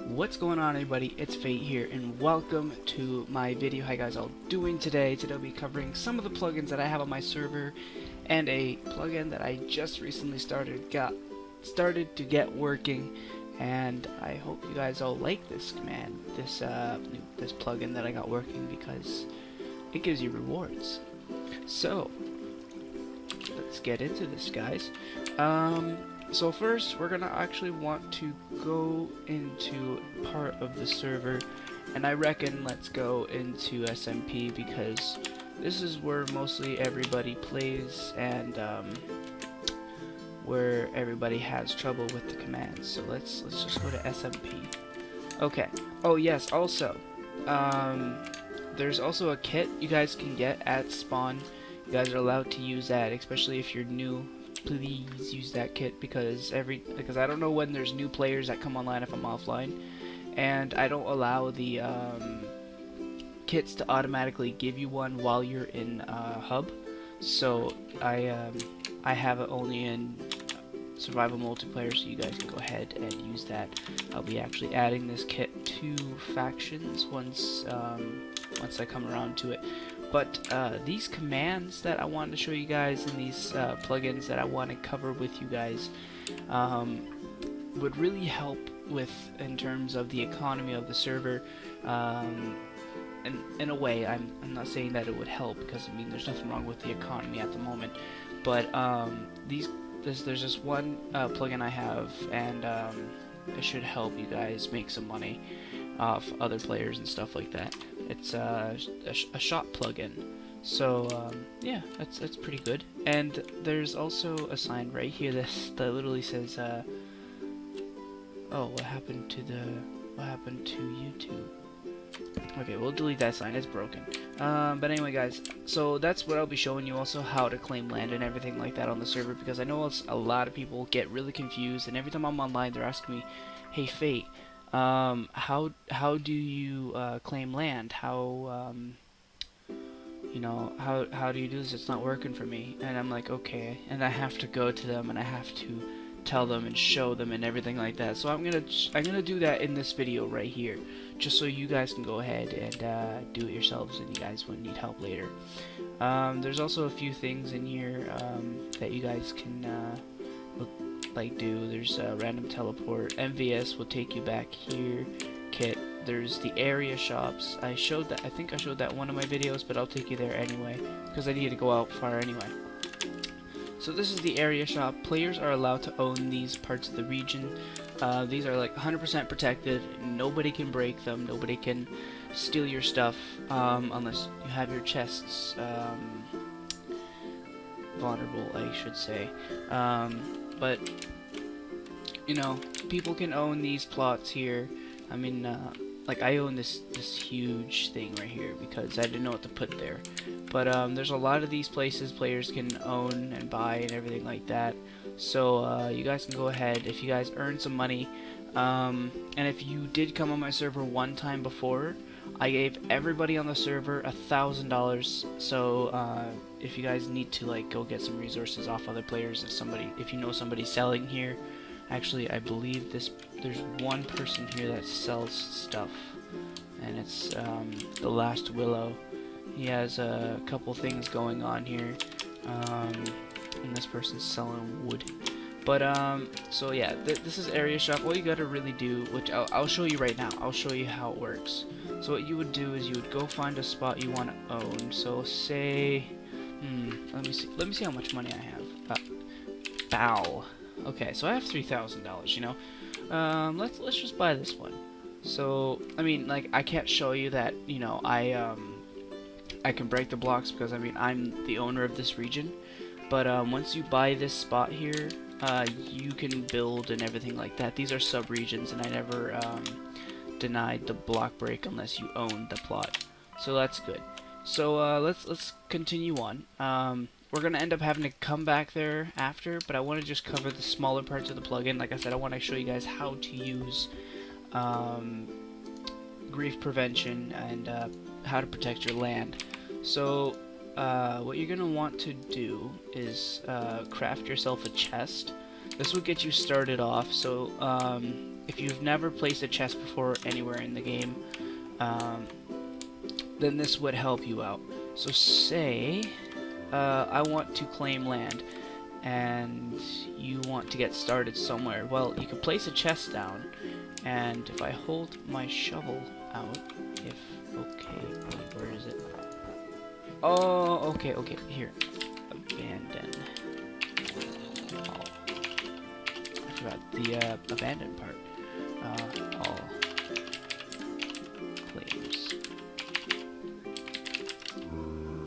What's going on, everybody? It's Fate here, and welcome to my video. How you guys all doing today? Today I'll be covering some of the plugins that I have on my server, and a plugin that I just recently started to get working. And I hope you guys all like this command, this plugin that I got working, because it gives you rewards. So let's get into this, guys. So first, we're gonna actually want to go into part of the server, and I reckon let's go into SMP because this is where mostly everybody plays and where everybody has trouble with the commands. So let's just go to SMP. Okay. Oh yes. Also, there's also a kit you guys can get at spawn. You guys are allowed to use that, especially if you're new. Please use that kit because I don't know when there's new players that come online if I'm offline, and I don't allow the kits to automatically give you one while you're in hub. So I have it only in survival multiplayer, so you guys can go ahead and use that. I'll be actually adding this kit to factions once I come around to it. But these commands that I wanted to show you guys, and these plugins that I want to cover with you guys, would really help in terms of the economy of the server. And in a way, I'm not saying that it would help, because I mean there's nothing wrong with the economy at the moment. But there's just one plugin I have, and it should help you guys make some money off other players and stuff like that. It's a shop plugin, so yeah, that's pretty good. And there's also a sign right here that literally says, "Oh, what happened to YouTube?" Okay, we'll delete that sign. It's broken. But anyway, guys, so that's what I'll be showing you. Also, how to claim land and everything like that on the server, because I know a lot of people get really confused, and every time I'm online, they're asking me, "Hey, Fate, how do you claim land? How how do you do this? It's not working for me." And I'm like, okay, and I have to go to them and I have to tell them and show them and everything like that. So I'm gonna do that in this video right here, just so you guys can go ahead and do it yourselves, and you guys wouldn't need help later. There's also a few things in here that you guys can do. There's a random teleport. MVS will take you back here. Kit. There's the AreaShops. I think I showed that in one of my videos, but I'll take you there anyway because I need to go out far anyway. So this is the AreaShop. Players are allowed to own these parts of the region. These are like 100% protected. Nobody can break them. Nobody can steal your stuff unless you have your chests vulnerable, I should say. But you know, people can own these plots here. I mean, like I own this huge thing right here because I didn't know what to put there. But there's a lot of these places players can own and buy and everything like that. So you guys can go ahead if you guys earn some money. And if you did come on my server one time before, I gave everybody on the server $1,000. So if you guys need to like go get some resources off other players, if you know somebody selling here, actually I believe there's one person here that sells stuff, and it's the Last Willow. He has a couple things going on here, and this person's selling wood. But so yeah, this is AreaShop. What you gotta really do, which I'll show you right now. I'll show you how it works. So what you would do is you would go find a spot you want to own. So say, let me see how much money I have. Bow. Okay, so I have $3,000. You know, let's just buy this one. So I mean, like I can't show you that. You know, I can break the blocks because I mean I'm the owner of this region. But once you buy this spot here, you can build and everything like that. These are sub-regions, and I never denied the block break unless you own the plot. So that's good. So let's continue on. We're gonna end up having to come back there after, but I want to just cover the smaller parts of the plugin. Like I said, I want to show you guys how to use grief prevention and how to protect your land. So what you're gonna want to do is craft yourself a chest. This will get you started off. So if you've never placed a chest before anywhere in the game, then this would help you out. So say I want to claim land, and you want to get started somewhere. Well, you can place a chest down, and if I hold my shovel out, okay, wait, where is it? Oh, okay, here. Abandon. All. I forgot the abandon part. All claims.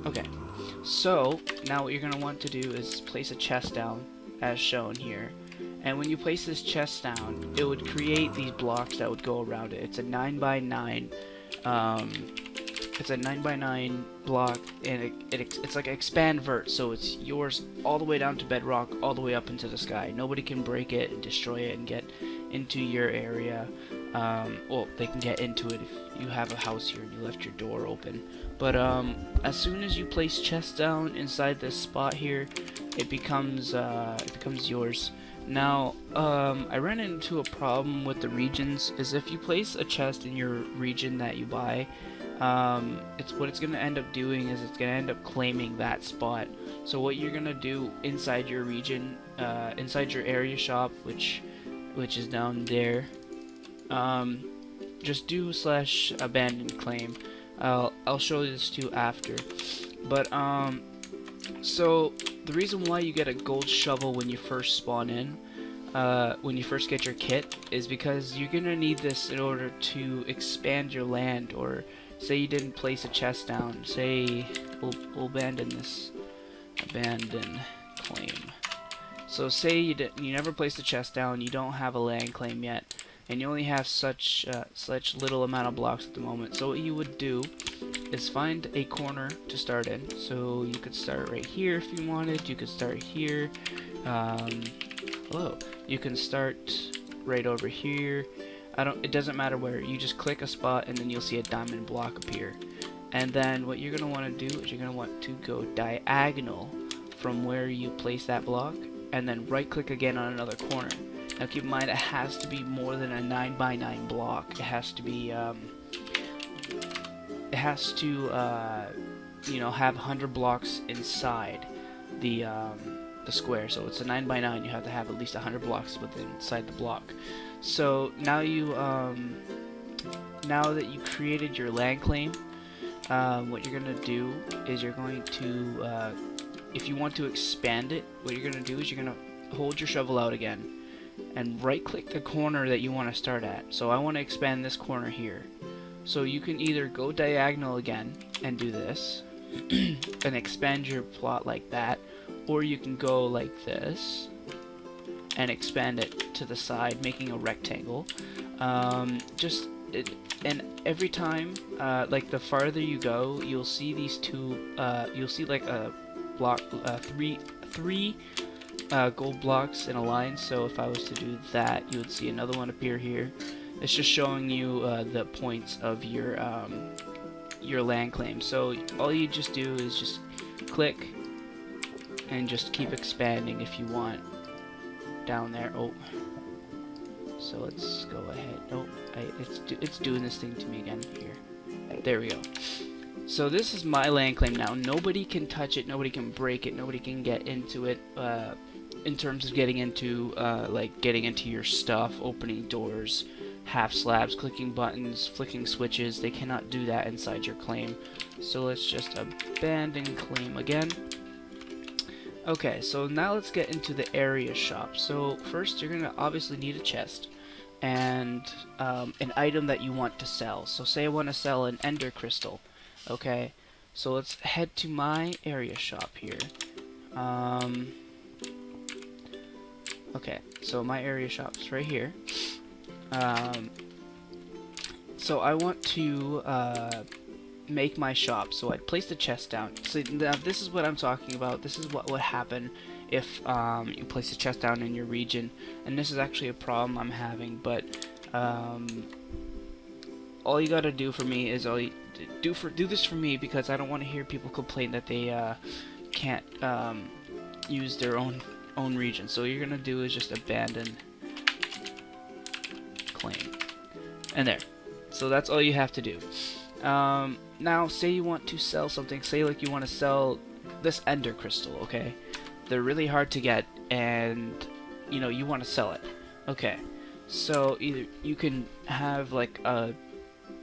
Okay, so now what you're going to want to do is place a chest down, as shown here. And when you place this chest down, it would create these blocks that would go around it. It's a 9x9. It's a 9x9 block, and it's like an expand vert, so it's yours all the way down to bedrock, all the way up into the sky. Nobody can break it and destroy it and get into your area. Well, they can get into it if you have a house here and you left your door open. But as soon as you place chests down inside this spot here, it becomes yours. Now, I ran into a problem with the regions. Is if you place a chest in your region that you buy, it's going to end up doing is it's going to end up claiming that spot. So what you're going to do inside your region, inside your area shop, which is down there, just do /AbandonClaim. I'll show you this too after. But so the reason why you get a gold shovel when you first spawn in, when you first get your kit, is because you're gonna need this in order to expand your land. Or say you didn't place a chest down. Say we'll abandon this. AbandonClaim. So say you never placed a chest down, you don't have a land claim yet, and you only have such little amount of blocks at the moment. So what you would do is find a corner to start in. So you could start right here if you wanted. You could start here. Hello. You can start right over here. It doesn't matter where. You just click a spot and then you'll see a diamond block appear. And then what you're gonna want to do is you're gonna want to go diagonal from where you place that block, and then right click again on another corner. Now keep in mind, it has to be more than a 9x9 block. It has to be you know, have 100 blocks inside the square. So it's a 9x9. You have to have at least 100 blocks inside the block. So now now that you created your land claim, what you're gonna do is you're going to if you want to expand it, what you're gonna do is you're gonna hold your shovel out again and right click the corner that you want to start at. So I want to expand this corner here. So you can either go diagonal again and do this and expand your plot like that, or you can go like this and expand it to the side, making a rectangle. And every time, like the farther you go, you'll see these two, you'll see like a block, three gold blocks in a line. So if I was to do that, you would see another one appear here. It's just showing you the points of your land claim. So all you just do is just click and just keep expanding if you want down there. Oh, so let's go ahead. Oh, it's doing this thing to me again here. There we go. So this is my land claim now. Nobody can touch it. Nobody can break it. Nobody can get into it. In terms of getting into like getting into your stuff, opening doors, half slabs, clicking buttons, flicking switches, they cannot do that inside your claim. So let's just abandon claim again. Okay, so now let's get into the area shop. So first you're gonna obviously need a chest and an item that you want to sell. So say I want to sell an ender crystal. Okay, so let's head to my area shop here. Okay, so my area shop's right here. So I want to make my shop. So I'd place the chest down. So now this is what I'm talking about. This is what would happen if you place a chest down in your region. And this is actually a problem I'm having. But all you gotta do for me is do this for me, because I don't want to hear people complain that they can't use their own region. So what you're gonna do is just AbandonClaim. AbandonClaim. And there. So that's all you have to do. Now, say you want to sell something. Say like you want to sell this ender crystal, okay? They're really hard to get, and you know you want to sell it. Okay, so either you can have like a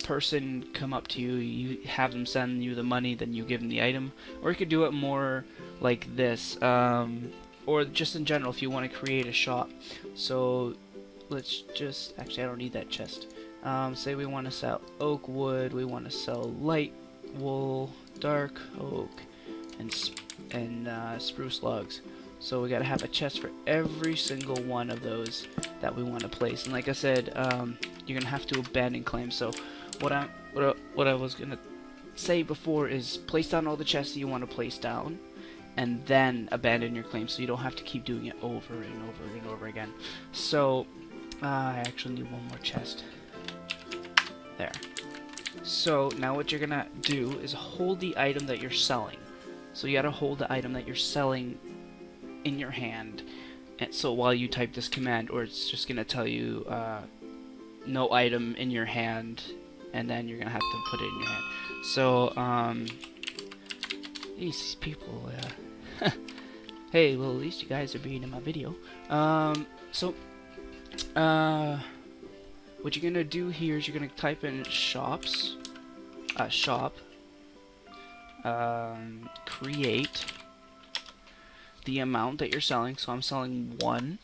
person come up to you, you have them send you the money, then you give them the item, or you could do it more like this, or just in general if you want to create a shop. So let's just, actually I don't need that chest. Say we want to sell oak wood, we want to sell light wool, dark oak, and spruce logs. So we gotta have a chest for every single one of those that we want to place. And like I said, you're gonna have to abandon claim. So what I was gonna say before is place down all the chests that you want to place down, and then abandon your claim, so you don't have to keep doing it over and over and over again. So I actually need one more chest. There. So now what you're gonna do is hold the item that you're selling. So you gotta hold the item that you're selling in your hand, and so while you type this command, or it's just gonna tell you no item in your hand, and then you're gonna have to put it in your hand. So these people, hey, well at least you guys are being in my video. What you're gonna do here is you're gonna type in shops, shop, create the amount that you're selling. So I'm selling 1.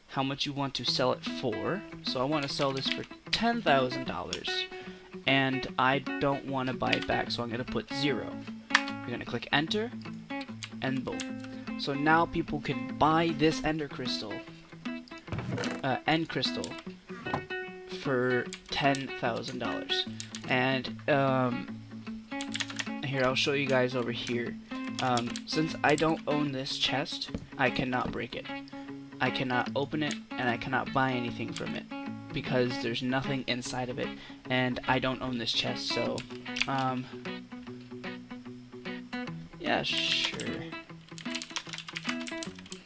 How much you want to sell it for? So I want to sell this for $10,000, and I don't want to buy it back, so I'm gonna put 0. You're gonna click enter, and boom. So now people can buy this end crystal for $10,000. And here, I'll show you guys over here. Since I don't own this chest, I cannot break it. I cannot open it, and I cannot buy anything from it because there's nothing inside of it, and I don't own this chest. So yeah, sure.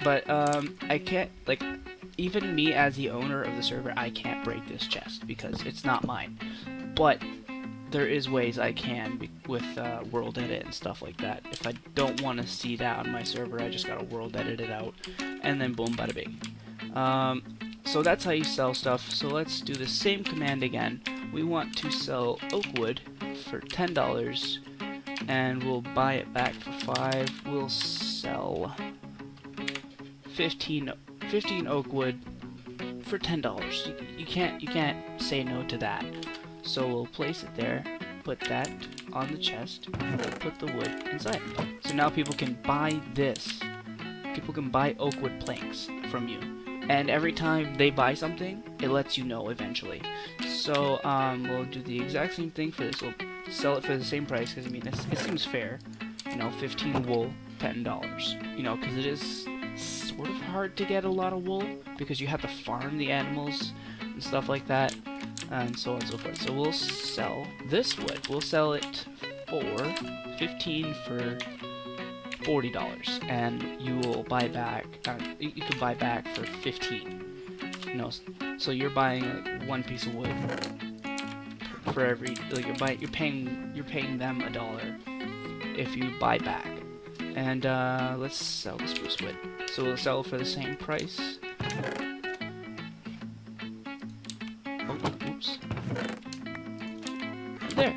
But I can't, like, even me as the owner of the server, I can't break this chest because it's not mine. But there is ways I can with world edit and stuff like that. If I don't want to see that on my server, I just gotta world edit it out, and then boom, bada bing. So that's how you sell stuff. So let's do the same command again. We want to sell oak wood for $10, and we'll buy it back for 5. We'll sell 15 oak wood for $10. You can't say no to that. So we'll place it there, put that on the chest, and we'll put the wood inside. So now people can buy this. People can buy oak wood planks from you. And every time they buy something, it lets you know eventually. So we'll do the exact same thing for this. We'll sell it for the same price, because I mean, it seems fair. You know, 15 wool, $10. You know, because it is sort of hard to get a lot of wool, because you have to farm the animals and stuff like that, and so on and so forth. So we'll sell this wood. We'll sell it for 15 for $40, and you will buy back. You can buy back for 15. You know, so you're buying like 1 piece of wood for every. Like you're paying them $1 if you buy back. And let's sell the spruce wood. So we'll sell for the same price. Oh, oops. There.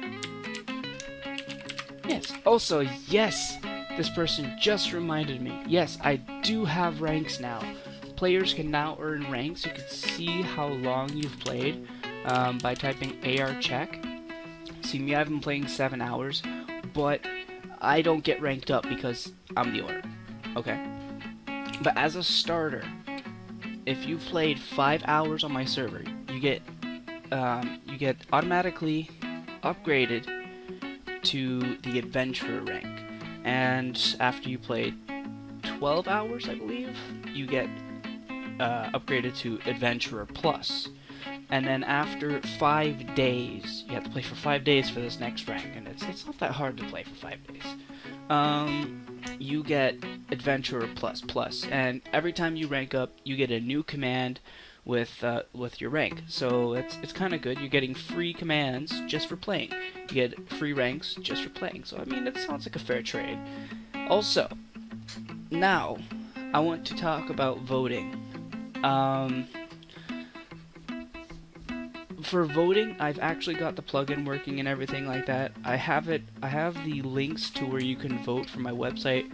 Yes. Also, yes, this person just reminded me. Yes, I do have ranks now. Players can now earn ranks. You can see how long you've played by typing AR check. See me, I've been playing 7 hours, but I don't get ranked up because I'm the owner. Okay? But as a starter, if you played 5 hours on my server, you get automatically upgraded to the adventurer rank. And after you played 12 hours, I believe, you get upgraded to adventurer plus. And then after 5 days, you have to play for 5 days for this next rank, and it's not that hard to play for 5 days. You get adventurer plus, and every time you rank up, you get a new command, with your rank. So it's kind of good. You're getting free commands just for playing. You get free ranks just for playing. So I mean, it sounds like a fair trade. Also, now I want to talk about voting. For voting, I've actually got the plugin working and everything like that. I have the links to where you can vote for my website.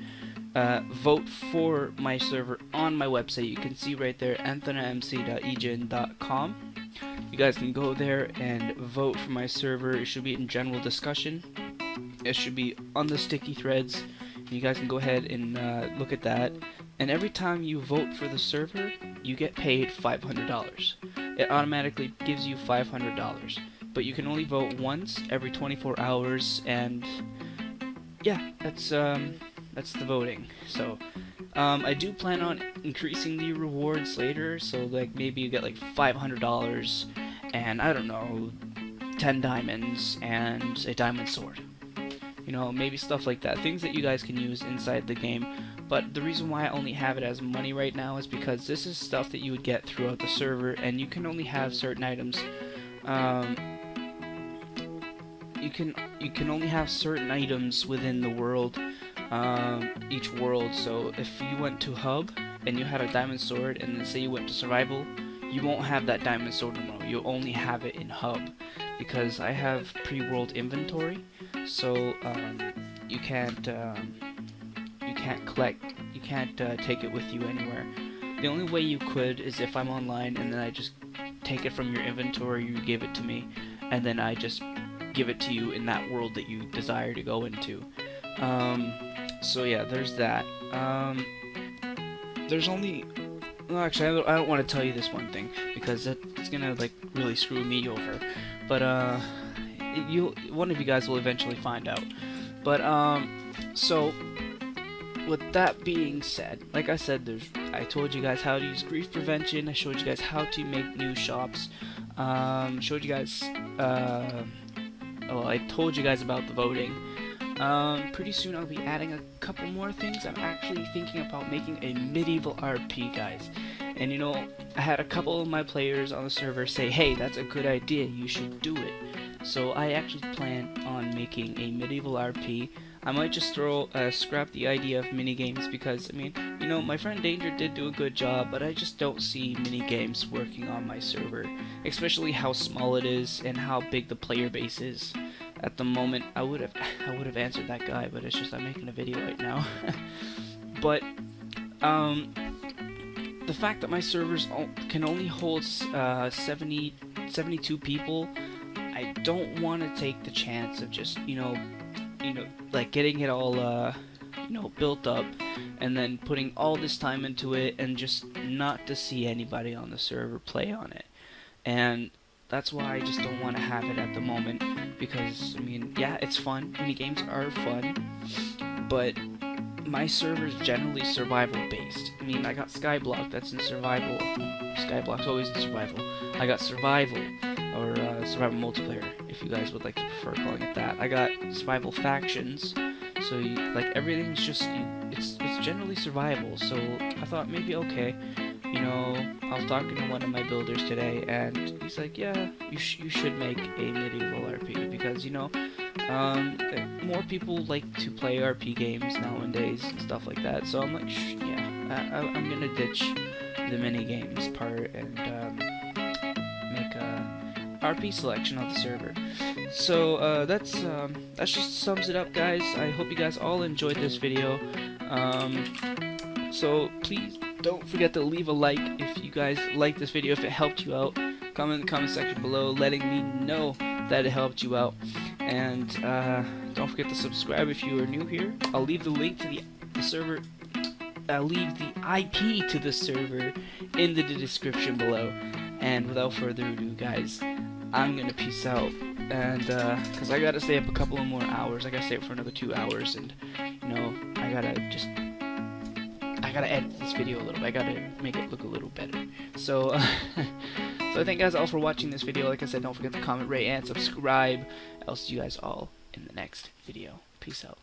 Vote for my server on my website. You can see right there, AthentaMC.egin.com. You guys can go there and vote for my server. It should be in general discussion. It should be on the sticky threads. You guys can go ahead and look at that. And every time you vote for the server, you get paid $500. It automatically gives you $500. But you can only vote once every 24 hours, and yeah, that's the voting. So I do plan on increasing the rewards later, so like maybe you get like $500 and I don't know, 10 diamonds and a diamond sword. You know, maybe stuff like that. Things that you guys can use inside the game. But the reason why I only have it as money right now is because this is stuff that you would get throughout the server, and you can only have certain items. You can only have certain items within the world, each world. So if you went to hub and you had a diamond sword, and then say you went to survival, you won't have that diamond sword anymore. You'll only have it in hub, because I have pre-world inventory. So you can't take it with you anywhere. The only way you could is if I'm online and then I just take it from your inventory, you give it to me, and then I just give it to you in that world that you desire to go into. So yeah, there's that. There's only, well, actually, I don't want to tell you this one thing because it's gonna like really screw me over. But one of you guys will eventually find out. But so with that being said, like I said, I told you guys how to use grief prevention. I showed you guys how to make new shops. Showed you guys. I told you guys about the voting. Pretty soon I'll be adding a couple more things. I'm actually thinking about making a medieval RP, guys. And you know, I had a couple of my players on the server say, hey, that's a good idea, you should do it. So I actually plan on making a medieval RP. I might just scrap the idea of minigames, because, I mean, you know, my friend Danger did do a good job, but I just don't see minigames working on my server. Especially how small it is and how big the player base is. At the moment, I would have answered that guy, but it's just I'm making a video right now. But, the fact that my servers can only hold 72 people, I don't want to take the chance of just, you know, like getting it all, built up, and then putting all this time into it, and just not to see anybody on the server play on it. And that's why I just don't want to have it at the moment, because, I mean, yeah, it's fun, minigames are fun, but my server is generally survival based. I mean, I got Skyblock, that's in survival. Skyblock's always in survival. I got survival, or survival multiplayer, if you guys would like to prefer calling it that. I got survival factions, so like everything's just it's generally survival. So I thought maybe, okay, you know, I was talking to one of my builders today, and he's like, yeah, you should make a medieval RP, because, you know, more people like to play RP games nowadays and stuff like that. So I'm like, yeah, I'm gonna ditch the mini games part and make a RP selection of the server. So that just sums it up, guys. I hope you guys all enjoyed this video. So please don't forget to leave a like if you guys like this video, if it helped you out. Comment in the comment section below letting me know that it helped you out. And don't forget to subscribe if you are new here. I'll leave the link to the server. I'll leave the IP to the server in the description below. And without further ado, guys, I'm gonna peace out. And because I gotta stay up a couple of more hours. I gotta stay up for another 2 hours, and you know, I gotta edit this video a little bit. I gotta make it look a little better. So so I thank you guys all for watching this video. Like I said, don't forget to comment, rate, and subscribe. I'll see you guys all in the next video. Peace out.